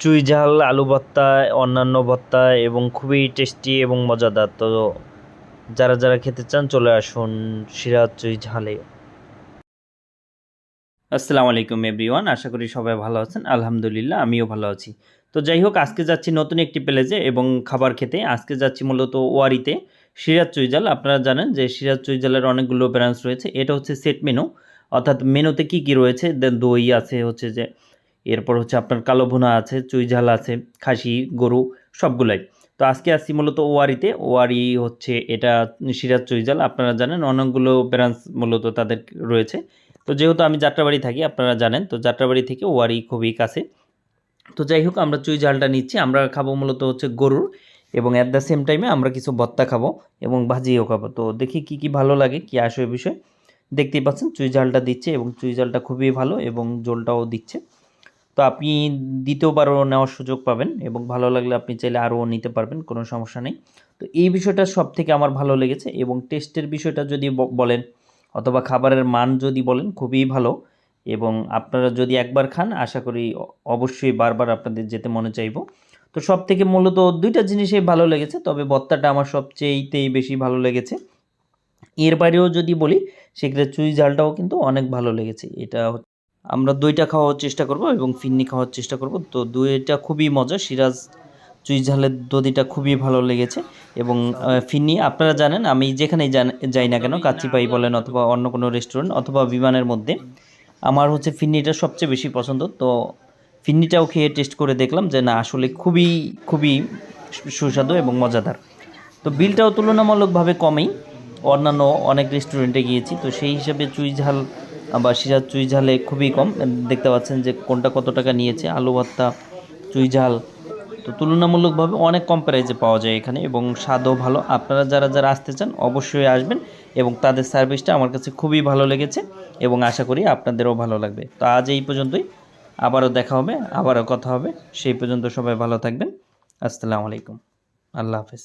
চুই ঝাল আলু ভর্তা, অন্যান্য ভর্তা এবং খুবই টেস্টি এবং মজাদার। তো যারা যারা খেতে চান চলে আসুন সিরাজ চুই ঝালে। আসসালামু আলাইকুম এভরিওয়ান, আশা করি সবাই ভালো আছেন। আলহামদুলিল্লাহ আমিও ভালো আছি। তো যাই হোক, আজকে যাচ্ছি নতুন একটি প্লেসে এবং খাবার খেতে। আজকে যাচ্ছি মূলত ওয়ারিতে, সিরাজ চুই ঝাল। আপনারা জানেন যে সিরাজ চুই ঝালের অনেকগুলো ব্রাঞ্চ রয়েছে। এটা হচ্ছে সেট মেনু, অর্থাৎ মেনুতে কি কি রয়েছে, দেন দই আছে, হচ্ছে যে এরপর হচ্ছে আপনার কালো ভুনা আছে, চুই ঝাল আছে, খাসি, গরু, সবগুলাই। তো আজকে আসছি মূলত ওয়ারিতে। ওয়ারি হচ্ছে এটা সিরাজ চুই ঝাল। আপনারা জানেন অনেকগুলো ব্রাঞ্চ মূলত তাদের রয়েছে। তো যেহেতু আমি যাত্রাবাড়ি থাকি, আপনারা জানেন, তো যাত্রাবাড়ি থেকে ওয়ারি খুবই কাছে। তো যাই হোক, আমরা চুই ঝালটা নিচ্ছি। আমরা খাবো মূলত হচ্ছে গরুর, এবং অ্যাট দ্য সেম টাইমে আমরা কিছু ভর্তা খাবো এবং ভাজিও খাবো। তো দেখি কি কি ভালো লাগে, কি আসে বিষয়। দেখতেই পাচ্ছেন চুই ঝালটা দিচ্ছে এবং চুই ঝালটা খুবই ভালো এবং ঝোলটাও দিচ্ছে। তো আপনি দ্বিতীয়বারও নেওয়ার সুযোগ পাবেন এবং ভালো লাগলে আপনি চাইলে আরও নিতে পারবেন, কোনো সমস্যা নেই। তো এই বিষয়টা সব থেকে আমার ভালো লেগেছে, এবং টেস্টের বিষয়টা যদি বলেন অথবা খাবারের মান যদি বলেন, খুবই ভালো। এবং আপনারা যদি একবার খান, আশা করি অবশ্যই বারবার আপনাদের যেতে মনে চাইবো। তো সব থেকে মূলত দুইটা জিনিসই ভালো লেগেছে, তবে ভর্তাটা আমার সবচেয়েতেই বেশি ভালো লেগেছে। এর বাইরেও যদি বলি, সেক্ষেত্রে চুই ঝালটাও কিন্তু অনেক ভালো লেগেছে। এটা আমরা দইটা খাওয়ার চেষ্টা করব এবং ফিরনি খাওয়ার চেষ্টা করব। তো দইটা খুবই মজা, সিরাজ চুই ঝালের দধিটা খুবই ভালো লেগেছে। এবং ফিরনি আপনারা জানেন, আমি যেখানেই যাই না কেন, কাচ্চিপাই বলেন অথবা অন্য কোনো রেস্টুরেন্ট অথবা বিমানের মধ্যে, আমার হচ্ছে ফিরনিটা সবচেয়ে বেশি পছন্দ। তো ফিরনিটাও খেয়ে টেস্ট করে দেখলাম যে না, আসলে খুবই খুবই সুস্বাদু এবং মজাদার। তো বিলটাও তুলনামূলকভাবে কমেই, অন্যান্য অনেক রেস্টুরেন্টে গিয়েছি, তো সেই হিসাবে চুই ঝাল বা সিরাজ চুই ঝালে খুবই কম। দেখতে পাচ্ছেন যে কোনটা কত টাকা নিয়েছে, আলু ভর্তা, চুই ঝাল। তো তুলনামূলকভাবে অনেক কম প্রাইসে পাওয়া যায় এখানে, এবং স্বাদও ভালো। আপনারা যারা যারা আসতে চান অবশ্যই আসবেন, এবং তাদের সার্ভিসটা আমার কাছে খুবই ভালো লেগেছে এবং আশা করি আপনাদেরও ভালো লাগবে। তো আজ এই পর্যন্তই, আবারও দেখা হবে, আবারও কথা হবে। সেই পর্যন্ত সবাই ভালো থাকবেন। আসসালামু আলাইকুম, আল্লাহ হাফেজ।